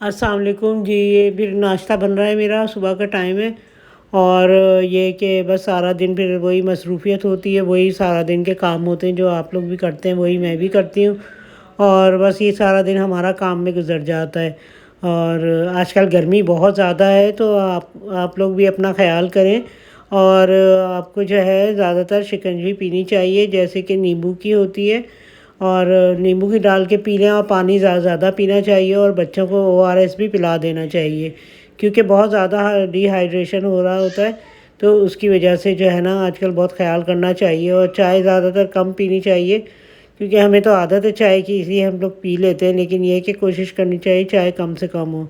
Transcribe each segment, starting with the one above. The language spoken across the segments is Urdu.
السلام علیکم جی، یہ پھر ناشتہ بن رہا ہے، میرا صبح کا ٹائم ہے۔ اور یہ کہ بس سارا دن پھر وہی مصروفیت ہوتی ہے، وہی سارا دن کے کام ہوتے ہیں جو آپ لوگ بھی کرتے ہیں، وہی میں بھی کرتی ہوں۔ اور بس یہ سارا دن ہمارا کام میں گزر جاتا ہے۔ اور آج کل گرمی بہت زیادہ ہے، تو آپ لوگ بھی اپنا خیال کریں۔ اور آپ کو جو ہے زیادہ تر شکنجی پینی چاہیے، جیسے کہ نیمبو کی ہوتی ہے، اور نیمبو کی ڈال کے پی لیں، اور پانی زیادہ زیادہ پینا چاہیے، اور بچوں کو ORS بھی پلا دینا چاہیے، کیونکہ بہت زیادہ ڈی ہائیڈریشن ہو رہا ہوتا ہے، تو اس کی وجہ سے جو ہے نا آج کل بہت خیال کرنا چاہیے۔ اور چائے زیادہ تر کم پینی چاہیے، کیونکہ ہمیں تو عادت ہے چائے کی، اس لیے ہم لوگ پی لیتے ہیں، لیکن یہ کہ کوشش کرنی چاہیے چائے کم سے کم ہو۔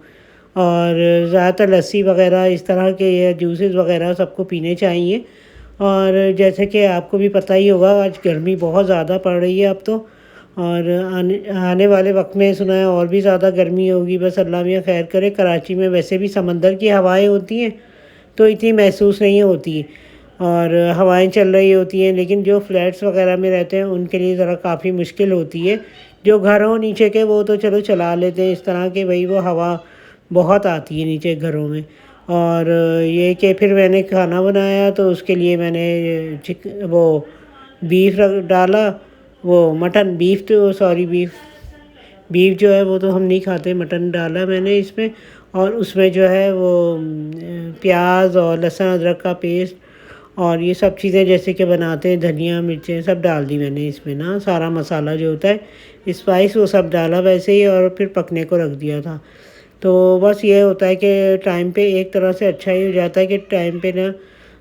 اور زیادہ تر لسی وغیرہ اس طرح کے یا جوسز وغیرہ سب کو پینے چاہیے۔ اور جیسے کہ آپ کو بھی پتہ ہی ہوگا، آج گرمی بہت زیادہ پڑ رہی ہے اب تو، اور آنے والے وقت میں سنا ہے اور بھی زیادہ گرمی ہوگی، بس اللہ میاں خیر کرے۔ کراچی میں ویسے بھی سمندر کی ہوائیں ہوتی ہیں، تو اتنی محسوس نہیں ہوتی، اور ہوائیں چل رہی ہوتی ہیں، لیکن جو فلیٹس وغیرہ میں رہتے ہیں ان کے لیے ذرا کافی مشکل ہوتی ہے۔ جو گھر ہوں نیچے کے وہ تو چلو چلا لیتے ہیں، اس طرح کے بھئی وہ ہوا بہت آتی ہے نیچے گھروں میں۔ اور یہ کہ پھر میں نے کھانا بنایا، تو اس کے لیے میں نے وہ بیف ڈالا، وہ مٹن بیف، تو سوری بیف جو ہے وہ تو ہم نہیں کھاتے، مٹن ڈالا میں نے اس میں۔ اور اس میں جو ہے وہ پیاز اور لہسن ادرک کا پیسٹ اور یہ سب چیزیں جیسے کہ بناتے ہیں، دھنیا مرچیں سب ڈال دی میں نے اس میں نا، سارا مسالہ جو ہوتا ہے اسپائس وہ سب ڈالا ویسے ہی، اور پھر پکنے کو رکھ دیا تھا۔ تو بس یہ ہوتا ہے کہ ٹائم پہ ایک طرح سے اچھا ہی ہو جاتا ہے کہ ٹائم پہ نا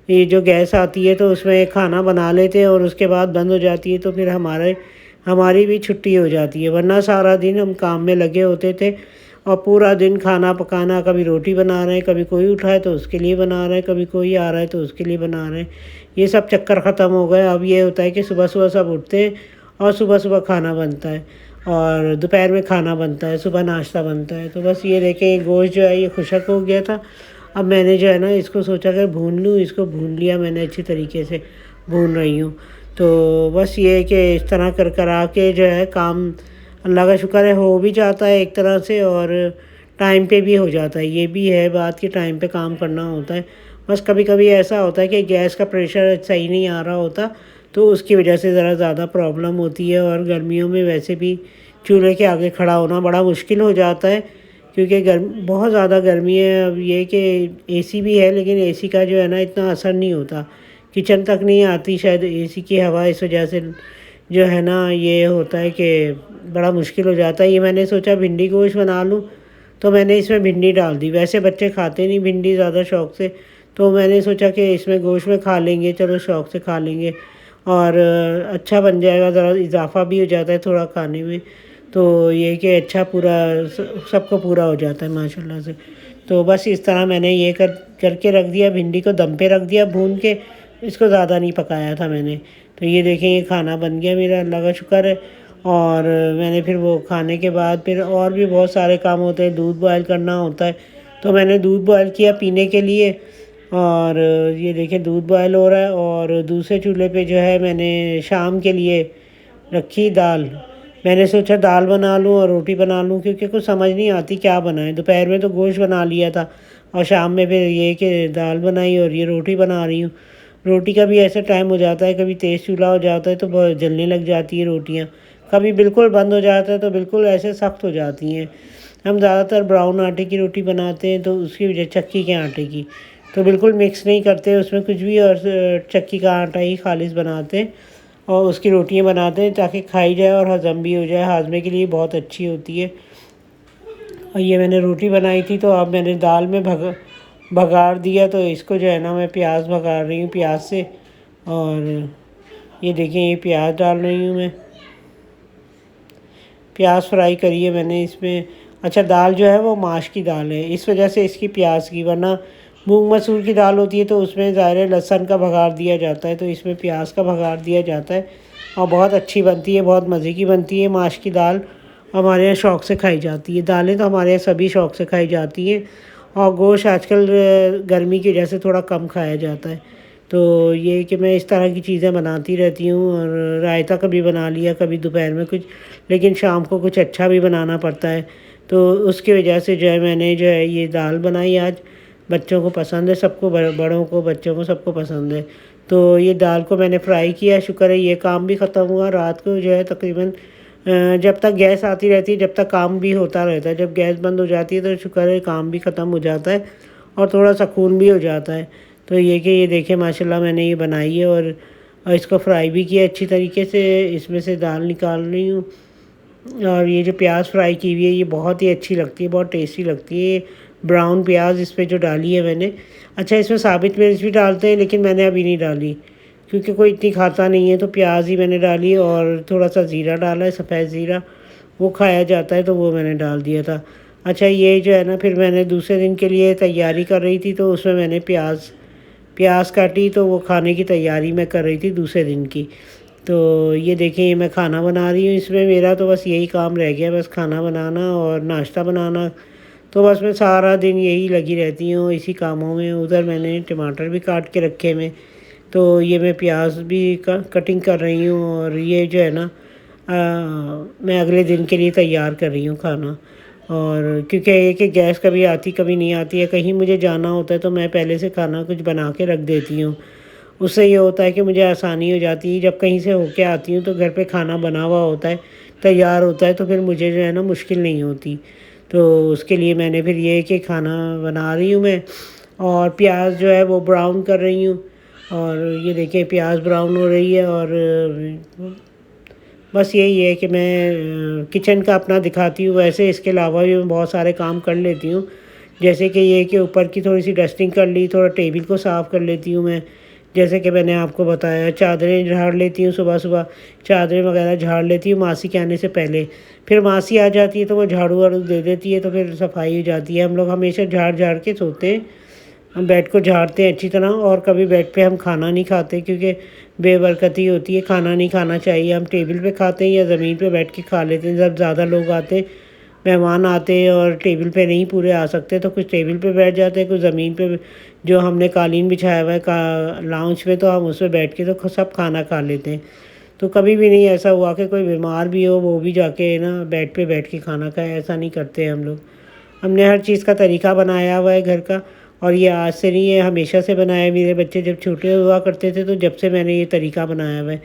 یہ جو گیس آتی ہے تو اس میں کھانا بنا لیتے ہیں، اور اس کے بعد بند ہو جاتی ہے، تو پھر ہماری بھی چھٹی ہو جاتی ہے، ورنہ سارا دن ہم کام میں لگے ہوتے تھے، اور پورا دن کھانا پکانا، کبھی روٹی بنا رہے ہیں، کبھی کوئی اٹھا ہے تو اس کے لیے بنا رہے ہیں، کبھی کوئی آ رہا ہے تو اس کے لیے بنا رہے ہیں۔ یہ سب چکر ختم ہو گئے، اب یہ ہوتا ہے کہ صبح صبح سب اٹھتے ہیں اور صبح صبح کھانا بنتا ہے، اور دوپہر میں کھانا بنتا ہے، صبح ناشتہ بنتا ہے۔ تو بس یہ دیکھیں، یہ گوشت جو ہے یہ خشک ہو گیا تھا، اب میں نے جو ہے نا اس کو سوچا کہ بھون لوں، اس کو بھون لیا میں نے، اچھی طریقے سے بھون رہی ہوں۔ تو بس یہ کہ اس طرح کرا کے جو ہے کام اللہ کا شکر ہے ہو بھی جاتا ہے ایک طرح سے، اور ٹائم پہ بھی ہو جاتا ہے۔ یہ بھی ہے بات کہ ٹائم پہ کام کرنا ہوتا ہے، بس کبھی کبھی ایسا ہوتا ہے کہ گیس کا پریشر صحیح نہیں آ رہا ہوتا، تو اس کی وجہ سے ذرا زیادہ پرابلم ہوتی ہے۔ اور گرمیوں میں ویسے بھی چولہے کے آگے کھڑا ہونا بڑا مشکل ہو جاتا ہے، کیونکہ بہت زیادہ گرمی ہے۔ اب یہ کہ AC بھی ہے، لیکن AC کا جو ہے نا اتنا اثر نہیں ہوتا، کچن تک نہیں آتی شاید AC کی ہوا، اس وجہ سے جو ہے نا یہ ہوتا ہے کہ بڑا مشکل ہو جاتا ہے۔ یہ میں نے سوچا بھنڈی گوشت بنا لوں، تو میں نے اس میں بھنڈی ڈال دی، ویسے بچے کھاتے نہیں بھنڈی زیادہ شوق سے، تو میں نے سوچا کہ اس میں گوشت میں کھا لیں گے، چلو شوق سے کھا لیں گے، اور اچھا بن جائے گا، ذرا اضافہ بھی ہو جاتا ہے تھوڑا کھانے میں، تو یہ کہ اچھا پورا سب کو پورا ہو جاتا ہے ماشاءاللہ سے۔ تو بس اس طرح میں نے یہ کر کے رکھ دیا، بھنڈی کو دم پہ رکھ دیا بھون کے، اس کو زیادہ نہیں پکایا تھا میں نے۔ تو یہ دیکھیں یہ کھانا بن گیا میرا، اللہ کا شکر ہے۔ اور میں نے پھر وہ کھانے کے بعد پھر اور بھی بہت سارے کام ہوتے ہیں، دودھ بوائل کرنا ہوتا ہے، تو میں نے دودھ بوائل کیا پینے کے لیے۔ اور یہ دیکھیں دودھ بوائل ہو رہا ہے، اور دوسرے چولہے پہ جو ہے میں نے شام کے لیے رکھی دال، میں نے سوچا دال بنا لوں اور روٹی بنا لوں، کیونکہ کچھ سمجھ نہیں آتی کیا بنائیں۔ دوپہر میں تو گوشت بنا لیا تھا، اور شام میں پھر یہ کہ دال بنائی، اور یہ روٹی بنا رہی ہوں۔ روٹی کا بھی ایسا ٹائم ہو جاتا ہے، کبھی تیز چولہا ہو جاتا ہے تو بہت جلنے لگ جاتی ہے روٹیاں، کبھی بالکل بند ہو جاتا ہے تو بالکل ایسے سخت ہو جاتی ہیں۔ ہم زیادہ تر براؤن آٹے کی روٹی بناتے ہیں، تو اس کی وجہ چکی کے آٹے کی، تو بالکل مکس نہیں کرتے اس میں کچھ بھی، اور چکی کا آٹا ہی خالص بناتے ہیں، اور اس کی روٹیاں بناتے ہیں تاکہ کھائی جائے اور ہضم بھی ہو جائے، ہاضمے کے لیے بہت اچھی ہوتی ہے۔ اور یہ میں نے روٹی بنائی تھی، تو اب میں نے دال میں بگار دیا، تو اس کو جو ہے نا میں پیاز بگار رہی ہوں پیاز سے، اور یہ دیکھیں یہ پیاز ڈال رہی ہوں میں، پیاز فرائی کری ہے میں نے اس میں۔ اچھا دال جو ہے وہ ماش کی دال ہے، اس وجہ سے اس کی پیاز کی، ورنہ مونگ مسور کی دال ہوتی ہے تو اس میں ظاہر ہے لہسن کا بگار دیا جاتا ہے، تو اس میں پیاز کا بگار دیا جاتا ہے، اور بہت اچھی بنتی ہے، بہت مزے کی بنتی ہے ماش کی دال، ہمارے یہاں شوق سے کھائی جاتی ہے۔ دالیں تو ہمارے یہاں سبھی شوق سے کھائی جاتی ہیں، اور گوشت آج کل گرمی کی وجہ سے تھوڑا کم کھایا جاتا ہے۔ تو یہ کہ میں اس طرح کی چیزیں بناتی رہتی ہوں، اور رائتہ کبھی بنا لیا، کبھی دوپہر میں کچھ، لیکن شام کو کچھ اچھا بھی بنانا پڑتا ہے، تو اس کی وجہ سے جو ہے میں نے جو ہے یہ دال بنائی آج۔ بچوں کو پسند ہے، سب کو، بڑوں کو، بچوں کو، سب کو پسند ہے۔ تو یہ دال کو میں نے فرائی کیا، شکر ہے یہ کام بھی ختم ہوا۔ رات کو جو ہے تقریباً جب تک گیس آتی رہتی ہے جب تک کام بھی ہوتا رہتا ہے، جب گیس بند ہو جاتی ہے تو شکر ہے کام بھی ختم ہو جاتا ہے اور تھوڑا سکون بھی ہو جاتا ہے۔ تو یہ کہ یہ دیکھیں ماشاءاللہ میں نے یہ بنائی ہے، اور اس کو فرائی بھی کیا اچھی طریقے سے۔ اس میں سے دال نکال رہی ہوں، اور یہ جو پیاز فرائی کی ہوئی ہے یہ بہت ہی اچھی لگتی ہے، بہت ٹیسٹی لگتی ہے۔ براؤن پیاز اس پہ جو ڈالی ہے میں نے، اچھا اس میں ثابت مرچ بھی ڈالتے ہیں لیکن میں نے ابھی نہیں ڈالی کیونکہ کوئی اتنی کھاتا نہیں ہے، تو پیاز ہی میں نے ڈالی، اور تھوڑا سا زیرہ ڈالا ہے، سفید زیرہ، وہ کھایا جاتا ہے تو وہ میں نے ڈال دیا تھا۔ اچھا یہ جو ہے نا پھر میں نے دوسرے دن کے لیے تیاری کر رہی تھی، تو اس میں نے پیاز کاٹی، تو وہ کھانے کی تیاری میں کر رہی تھی دوسرے دن کی۔ تو یہ دیکھیں یہ میں کھانا بنا رہی ہوں، اس میں میرا تو بس یہی کام رہ گیا، بس کھانا بنانا اور ناشتہ بنانا۔ تو بس میں سارا دن یہی لگی رہتی ہوں اسی کاموں میں۔ ادھر میں نے ٹماٹر بھی کاٹ کے رکھے میں، تو یہ میں پیاز بھی کٹنگ کر رہی ہوں، اور یہ جو ہے نا میں اگلے دن کے لیے تیار کر رہی ہوں کھانا۔ اور کیونکہ یہ کہ گیس کبھی آتی کبھی نہیں آتی ہے، کہیں مجھے جانا ہوتا ہے تو میں پہلے سے کھانا کچھ بنا کے رکھ دیتی ہوں۔ اس سے یہ ہوتا ہے کہ مجھے آسانی ہو جاتی ہے، جب کہیں سے ہو کے آتی ہوں تو گھر پہ کھانا بنا ہوا ہوتا ہے، تیار ہوتا ہے، تو پھر مجھے جو ہے نا مشکل نہیں ہوتی۔ تو اس کے لیے میں نے پھر یہ کہ کھانا بنا رہی ہوں میں، اور پیاز جو ہے وہ براؤن کر رہی ہوں، اور یہ دیکھیں پیاز براؤن ہو رہی ہے۔ اور بس یہی ہے کہ میں کچن کا اپنا دکھاتی ہوں، ویسے اس کے علاوہ بھی میں بہت سارے کام کر لیتی ہوں، جیسے کہ یہ کہ اوپر کی تھوڑی سی ڈسٹنگ کر لی، تھوڑا ٹیبل کو صاف کر لیتی ہوں میں، جیسے کہ میں نے آپ کو بتایا۔ چادریں جھاڑ لیتی ہوں، صبح صبح چادریں وغیرہ جھاڑ لیتی ہوں ماسی کے آنے سے پہلے، پھر ماسی آ جاتی ہے تو وہ جھاڑو واڑو دے دیتی ہے، تو پھر صفائی ہو جاتی ہے۔ ہم لوگ ہمیشہ جھاڑ کے سوتے ہیں، ہم بیڈ کو جھاڑتے ہیں اچھی طرح، اور کبھی بیڈ پہ ہم کھانا نہیں کھاتے کیونکہ بے برکتی ہوتی ہے، کھانا نہیں کھانا چاہیے۔ ہم ٹیبل پہ کھاتے ہیں یا زمین پہ بیٹھ کے کھا لیتے ہیں، جب زیادہ لوگ آتے ہیں، مہمان آتے ہیں اور ٹیبل پہ نہیں پورے آ سکتے تو کچھ ٹیبل پہ بیٹھ جاتے ہیں، کچھ زمین پہ جو ہم نے قالین بچھایا ہوا ہے لاؤنج میں، تو ہم اس پہ بیٹھ کے تو سب کھانا کھا لیتے ہیں۔ تو کبھی بھی نہیں ایسا ہوا کہ کوئی بیمار بھی ہو وہ بھی جا کے نا بیڈ پہ بیٹھ کے کھانا کھائے، ایسا نہیں کرتے ہم لوگ۔ ہم نے ہر چیز کا طریقہ بنایا ہوا ہے گھر کا، اور یہ آج سے نہیں ہے، ہمیشہ سے بنایا ہے۔ میرے بچے جب چھوٹے ہوا کرتے تھے تو جب سے میں نے یہ طریقہ بنایا ہوا ہے۔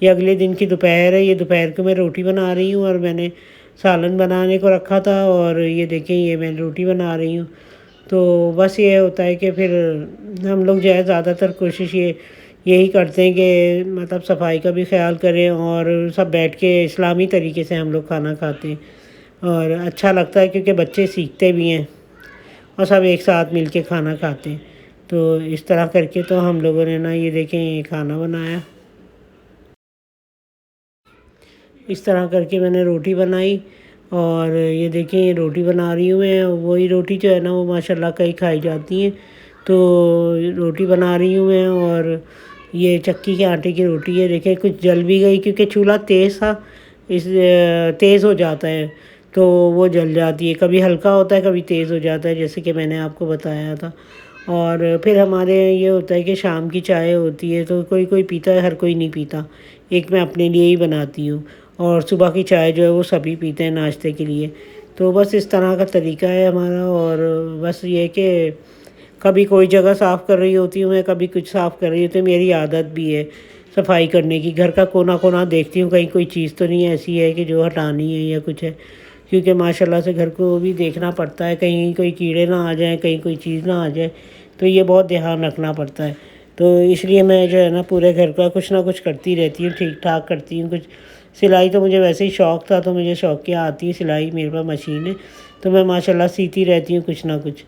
یہ اگلے دن کی دوپہر ہے، یہ دوپہر کو میں روٹی بنا رہی ہوں، اور میں نے سالن بنانے کو رکھا تھا، اور یہ دیکھیں یہ میں روٹی بنا رہی ہوں۔ تو بس یہ ہوتا ہے کہ پھر ہم لوگ جو ہے زیادہ تر کوشش یہی کرتے ہیں کہ مطلب صفائی کا بھی خیال کریں، اور سب بیٹھ کے اسلامی طریقے سے ہم لوگ کھانا کھاتے ہیں، اور اچھا لگتا ہے کیونکہ بچے سیکھتے بھی ہیں، اور سب ایک ساتھ مل کے کھانا کھاتے ہیں۔ تو اس طرح کر کے تو ہم لوگوں نے نا یہ دیکھیں یہ کھانا بنایا، اس طرح کر کے میں نے روٹی بنائی، اور یہ دیکھیں یہ روٹی بنا رہی ہوں میں، وہی روٹی جو ہے نا وہ ماشاءاللہ کئی کھائی جاتی ہیں، تو روٹی بنا رہی ہوں میں۔ اور یہ چکی کے آٹے کی روٹی ہے، دیکھیں کچھ جل بھی گئی کیونکہ چولہا تیز تھا، تیز ہو جاتا ہے تو وہ جل جاتی ہے، کبھی ہلکا ہوتا ہے کبھی تیز ہو جاتا ہے، جیسے کہ میں نے آپ کو بتایا تھا۔ اور پھر ہمارے یہاں یہ ہوتا ہے کہ شام کی چائے ہوتی ہے، تو کوئی پیتا ہے، ہر کوئی نہیں پیتا، ایک میں اپنے لیے ہی بناتی ہوں، اور صبح کی چائے جو ہے وہ سبھی پیتے ہیں ناشتے کے لیے۔ تو بس اس طرح کا طریقہ ہے ہمارا، اور بس یہ کہ کبھی کوئی جگہ صاف کر رہی ہوتی ہوں میں، کبھی کچھ صاف کر رہی ہوتی ہوں، میری عادت بھی ہے صفائی کرنے کی، گھر کا کونا کونا دیکھتی ہوں کہیں کوئی چیز تو نہیں ایسی ہے کہ جو ہٹانی ہے یا کچھ ہے، کیونکہ ماشاءاللہ سے گھر کو بھی دیکھنا پڑتا ہے، کہیں کوئی کیڑے نہ آ جائیں، کہیں کوئی چیز نہ آ جائے، تو یہ بہت دھیان رکھنا پڑتا ہے۔ تو اس لیے میں جو ہے نا پورے گھر کا کچھ نہ کچھ کرتی رہتی ہوں، ٹھیک ٹھاک کرتی ہوں کچھ۔ سلائی تو مجھے ویسے ہی شوق تھا، تو مجھے شوق کیا آتی ہے سلائی، میرے پاس مشین ہے، تو میں ماشاءاللہ سیتی رہتی ہوں کچھ نہ کچھ۔